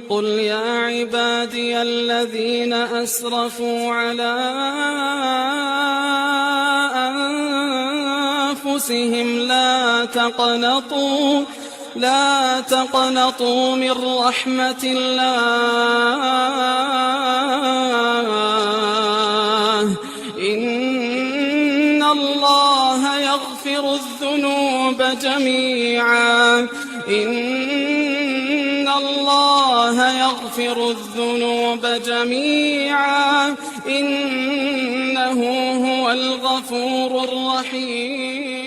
قل يا عبادي الذين أسرفوا على أنفسهم لا تقنطوا من رحمة الله إن الله يغفر الذنوب جميعا إنه هو الغفور الرحيم.